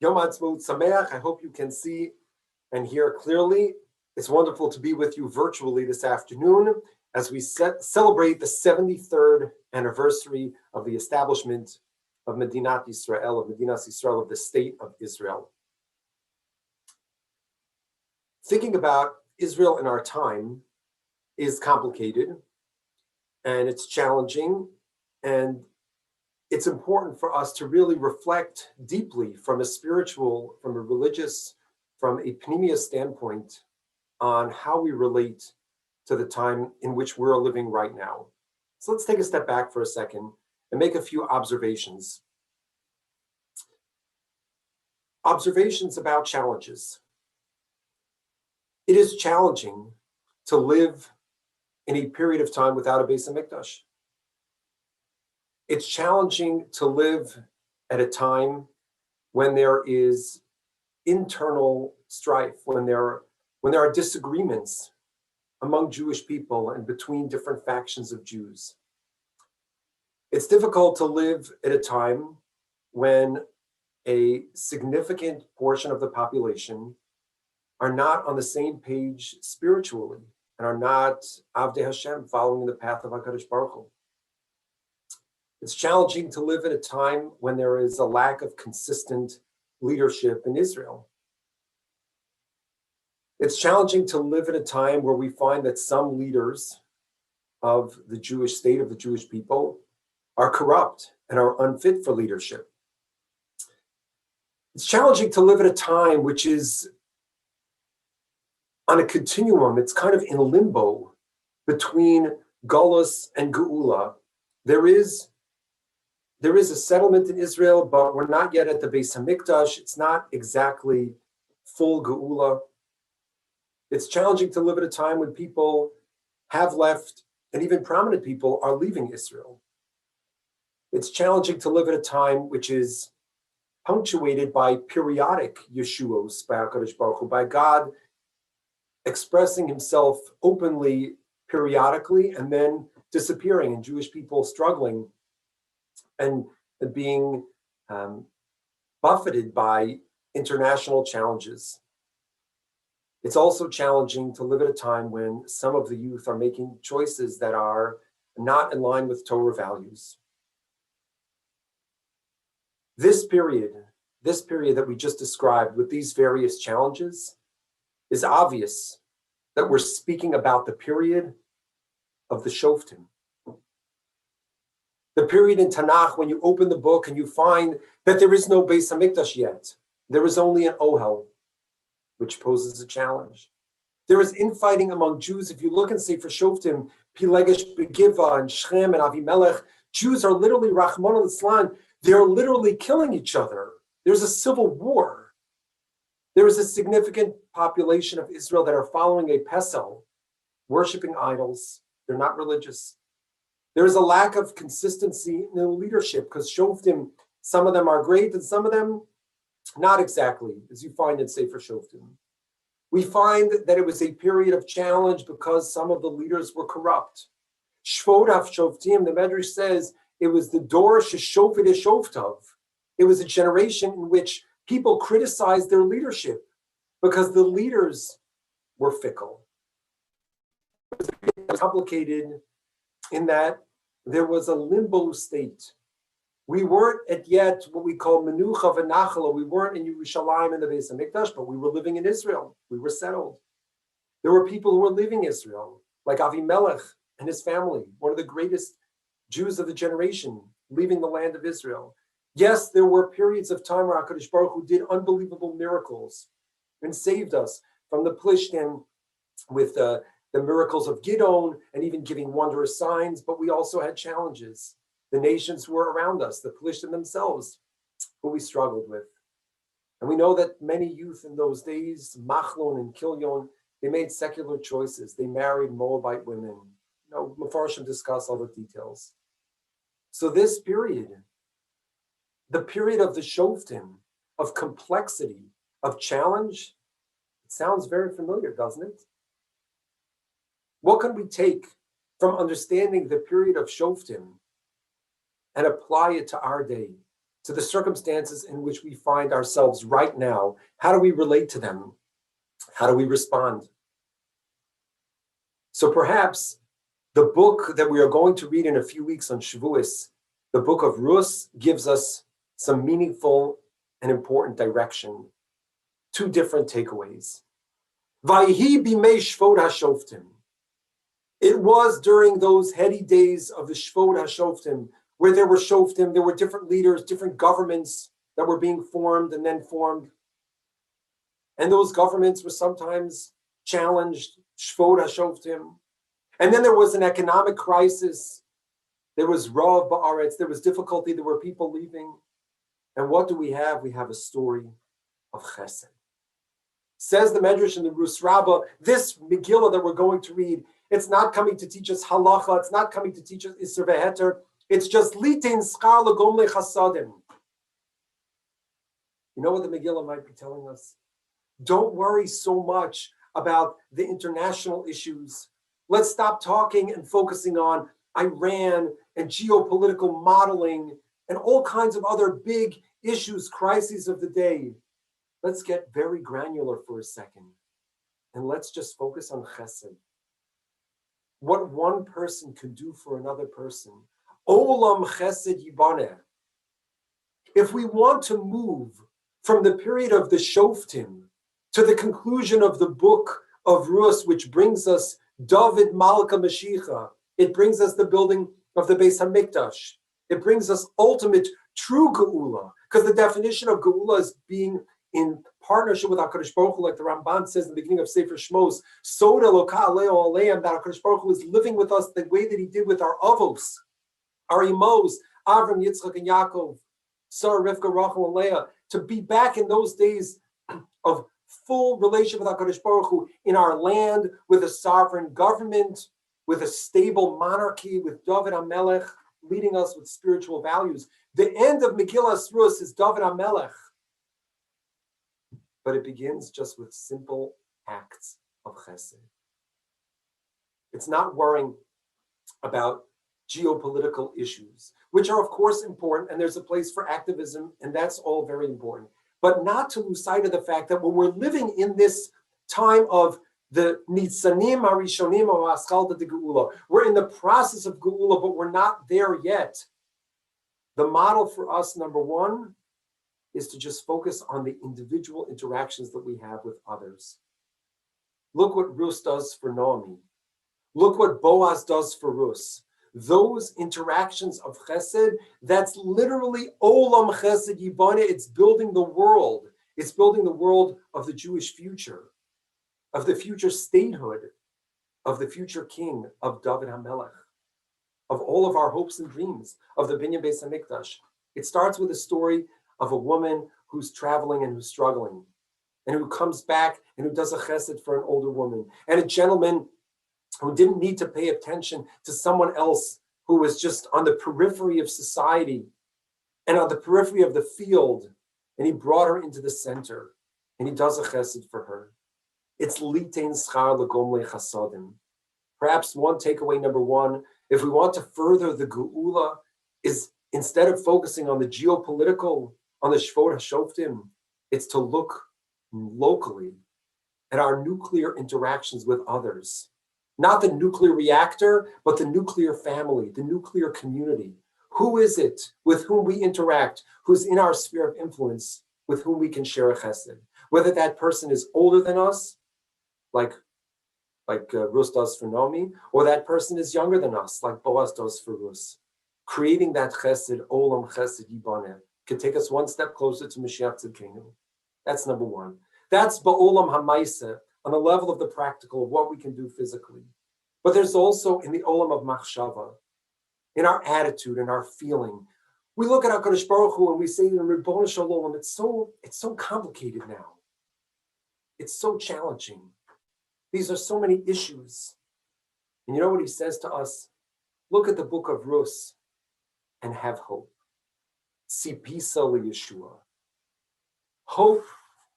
Yom Haatzmaut Sameach. I hope you can see and hear clearly. It's wonderful to be with you virtually this afternoon as we celebrate the 73rd anniversary of the establishment of Medinat Yisrael, of the State of Israel. Thinking about Israel in our time is complicated, and it's challenging, and it's important for us to really reflect deeply from a spiritual, from a religious, from a pneumiya standpoint on how we relate to the time in which we're living right now. So let's take a step back for a second and make a few observations. Observations about challenges. It is challenging to live in a period of time without a Beis HaMikdash. It's challenging to live at a time when there is internal strife, when there are disagreements among Jewish people and between different factions of Jews. It's difficult to live at a time when a significant portion of the population are not on the same page spiritually and are not Avdei Hashem, following the path of HaKadosh Baruch Hu. It's challenging to live at a time when there is a lack of consistent leadership in Israel. It's challenging to live at a time where we find that some leaders of the Jewish state, of the Jewish people, are corrupt and are unfit for leadership. It's challenging to live at a time which is on a continuum. It's kind of in limbo between Golus and Geula. There is a settlement in Israel, but we're not yet at the Beis HaMikdash. It's not exactly full Geula. It's challenging to live at a time when people have left, and even prominent people are leaving Israel. It's challenging to live at a time which is punctuated by periodic Yeshuos by HaKadosh Baruch Hu, by God expressing himself openly periodically and then disappearing, and Jewish people struggling and being buffeted by international challenges. It's also challenging to live at a time when some of the youth are making choices that are not in line with Torah values. This period that we just described with these various challenges, is obvious that we're speaking about the period of the Shoftim. The period in Tanakh when you open the book and you find that there is no Beis HaMikdash yet. There is only an Ohel, which poses a challenge. There is infighting among Jews. If you look and say for Shoftim, Pilegesh Begiva and Shem and Avimelech, Jews are literally, Rahman al-Islam, they're literally killing each other. There's a civil war. There is a significant population of Israel that are following a Pesel, worshiping idols. They're not religious. There is a lack of consistency in the leadership because Shoftim, some of them are great and some of them not exactly, as you find in Sefer Shoftim. We find that it was a period of challenge because some of the leaders were corrupt. Shvod Shoftim, the Medrash says, it was the Dor Sheshofet Shoftav. It was a generation in which people criticized their leadership because the leaders were fickle. It was complicated in that there was a limbo state. We weren't at yet what we call Menucha v'Nachala. We weren't in Yerushalayim in the Beis HaMikdash, but we were living in Israel. We were settled. There were people who were leaving Israel, like Avimelech and his family, one of the greatest Jews of the generation, leaving the land of Israel. Yes, there were periods of time where HaKadosh Baruch Hu did unbelievable miracles and saved us from the Plishtim with the miracles of Gidon and even giving wondrous signs, but we also had challenges. The nations who were around us, the Plishtim themselves, who we struggled with. And we know that many youth in those days, Machlon and Kilyon, they made secular choices. They married Moabite women. Mefarshim discuss all the details. So this period, the period of the Shoftim, of complexity, of challenge, it sounds very familiar, doesn't it? What can we take from understanding the period of Shoftim and apply it to our day, to the circumstances in which we find ourselves right now. How do we relate to them? How do we respond? So perhaps the book that we are going to read in a few weeks on Shavuos, the book of Rus, gives us some meaningful and important direction. Two different takeaways. Vayhi bimei shvod hashoftim. It was during those heady days of the Shvod HaShoftim, where there were Shoftim, there were different leaders, different governments that were being formed and then formed. And those governments were sometimes challenged, Shvod HaShoftim. And then there was an economic crisis. There was Rav Ba'aretz, there was difficulty, there were people leaving. And what do we have? We have a story of Chesed. Says the Medrash in the Rus Rabbah, this Megillah that we're going to read, it's not coming to teach us halacha. It's not coming to teach us Isser Veheter. It's just litin schar legom lechasadim. You know what the Megillah might be telling us? Don't worry so much about the international issues. Let's stop talking and focusing on Iran and geopolitical modeling and all kinds of other big issues, crises of the day. Let's get very granular for a second. And let's just focus on chesed. What one person can do for another person. Olam chesed yibaneh. If we want to move from the period of the Shoftim to the conclusion of the book of Rus, which brings us David Malka Mashiach, it brings us the building of the Beis Hamikdash. It brings us ultimate true Geula, because the definition of Geula is being in partnership with HaKadosh Baruch Hu, like the Ramban says in the beginning of Sefer Shmos, Soda Loka Aleo Aleim, that HaKadosh Baruch Hu is living with us the way that he did with our Avos, our Imos, Avram, Yitzchak, and Yaakov, Sarah, Rivka, Rachel, and Leah, to be back in those days of full relationship with HaKadosh Baruch Hu in our land, with a sovereign government, with a stable monarchy, with David HaMelech leading us with spiritual values. The end of Megillas Rus is David HaMelech. But it begins just with simple acts of chesed. It's not worrying about geopolitical issues, which are of course important, and there's a place for activism, and that's all very important. But not to lose sight of the fact that when we're living in this time of the Nitzanim Harishonim of Aschalta de Geula, we're in the process of Geula, but we're not there yet. The model for us, number one, is to just focus on the individual interactions that we have with others. Look what Rus does for Naomi. Look what Boaz does for Rus. Those interactions of chesed, that's literally olam chesed yibane. It's building the world. It's building the world of the Jewish future, of the future statehood, of the future king, of David HaMelech, of all of our hopes and dreams, of the Binyan Beis HaMikdash. It starts with a story of a woman who's traveling and who's struggling, and who comes back and who does a chesed for an older woman, and a gentleman who didn't need to pay attention to someone else who was just on the periphery of society and on the periphery of the field, and he brought her into the center, and he does a chesed for her. It's litein schar legom lechasadim. Perhaps one takeaway, number one, if we want to further the geula, is instead of focusing on the geopolitical, on the Shvod HaShoftim, it's to look locally at our nuclear interactions with others. Not the nuclear reactor, but the nuclear family, the nuclear community. Who is it with whom we interact, who's in our sphere of influence, with whom we can share a chesed? Whether that person is older than us, like Rus does for Naomi, or that person is younger than us, like Boaz does for Rus. Creating that chesed, olam chesed yibaneh, could take us one step closer to Mashiach Tzidkenu. That's number one. That's ba'olam hamaisa, on the level of the practical, of what we can do physically. But there's also in the olam of machshava, in our attitude, in our feeling. We look at HaKadosh Baruch Hu and we say, Ribbon Shalom, it's so complicated now. It's so challenging. These are so many issues. And you know what he says to us? Look at the book of Rus and have hope. Sipisa Yeshua. Hope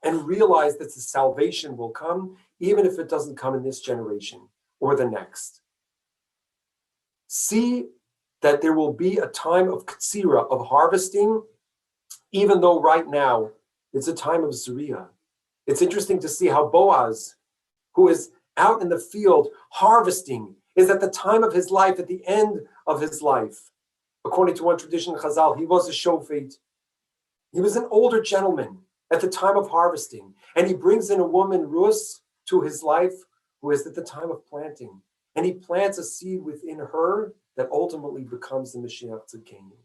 and realize that the salvation will come, even if it doesn't come in this generation or the next. See that there will be a time of katsira, of harvesting, even though right now it's a time of Zuriah. It's interesting to see how Boaz, who is out in the field harvesting, is at the time of his life, at the end of his life. According to one tradition, Chazal, he was a shofet. He was an older gentleman at the time of harvesting, and he brings in a woman, Rus, to his life, who is at the time of planting. And he plants a seed within her that ultimately becomes the Mashiach Tzidkenu.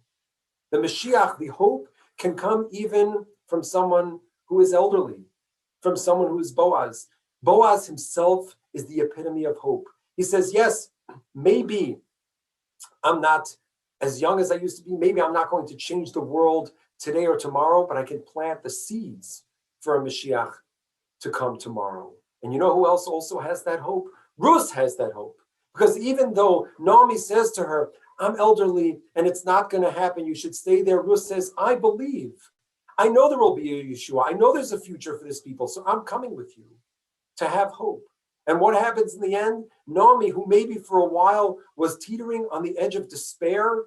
The Mashiach, the hope, can come even from someone who is elderly, from someone who is Boaz. Boaz himself is the epitome of hope. He says, yes, maybe I'm not as young as I used to be. Maybe I'm not going to change the world today or tomorrow, but I can plant the seeds for a Mashiach to come tomorrow. And you know who else also has that hope? Ruth has that hope. Because even though Naomi says to her, I'm elderly and it's not going to happen, you should stay there, Ruth says, I believe. I know there will be a Yeshua. I know there's a future for this people, so I'm coming with you to have hope. And what happens in the end? Naomi, who maybe for a while was teetering on the edge of despair,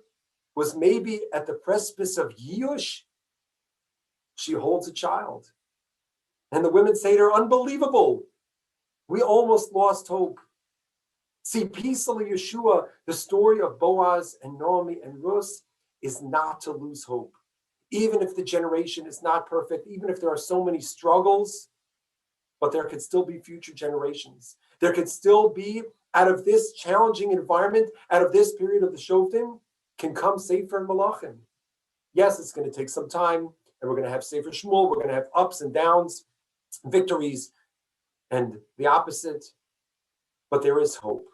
was maybe at the precipice of Yush, she holds a child. And the women say to her, unbelievable. We almost lost hope. See, peacefully Yeshua, the story of Boaz and Naomi and Ruth is not to lose hope. Even if the generation is not perfect, even if there are so many struggles, but there could still be future generations. There could still be, out of this challenging environment, out of this period of the Shoftim, can come Sefer and Malachim. Yes, it's going to take some time, and we're going to have Sefer Shmuel, we're going to have ups and downs, victories, and the opposite, but there is hope.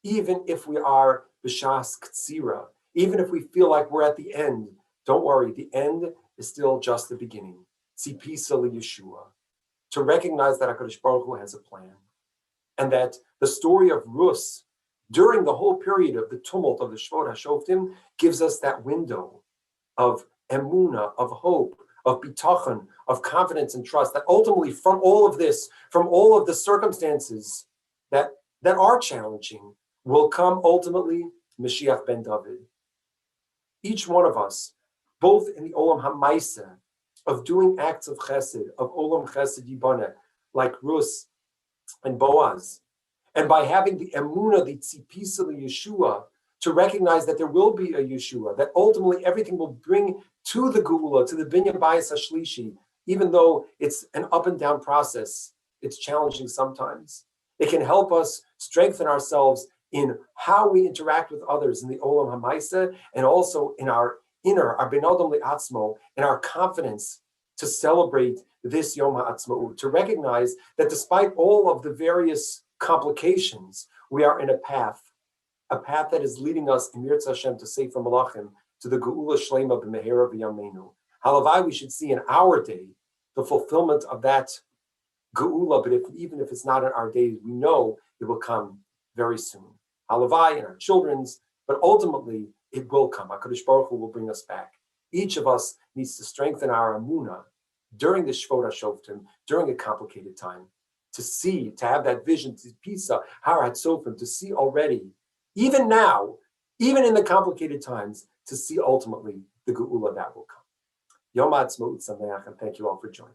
Even if we are B'shas Ktsira, even if we feel like we're at the end, don't worry, the end is still just the beginning. Tzipisa Yeshua. To recognize that HaKadosh Baruch Hu has a plan, and that the story of Rus, during the whole period of the tumult of the Shvot HaShoftim, gives us that window of emuna, of hope, of bitachon, of confidence and trust, that ultimately from all of this, from all of the circumstances that are challenging, will come ultimately Mashiach ben David. Each one of us, both in the Olam HaMaisa, of doing acts of chesed, of Olam Chesed Yibana, like Rus and Boaz, and by having the emuna, the tzipisa, the Yeshua, to recognize that there will be a Yeshua, that ultimately everything will bring to the Geula, to the Binyan Bayis HaShlishi, even though it's an up and down process, it's challenging sometimes. It can help us strengthen ourselves in how we interact with others in the Olam HaMaisa, and also in our inner, our Ben Adam Le'atzmo, and our confidence to celebrate this Yom Haatzmaut, to recognize that despite all of the various complications, we are in a path that is leading us in Yirtzeh Hashem to Sefer Malachim, to the Geula Shlema b'Mehera v'Yameinu. Halavai, we should see in our day the fulfillment of that Geula, but even if it's not in our days, we know it will come very soon. Halavai and our children's, but ultimately it will come. HaKadosh Baruch Hu will bring us back. Each of us needs to strengthen our emunah during the Shvot HaShoftim, during a complicated time, to see, to have that vision, to Pisa, Har HaTzofim, to see already, even now, even in the complicated times, to see ultimately the Geula that will come. Yom Haatzmaut Sameach, and thank you all for joining.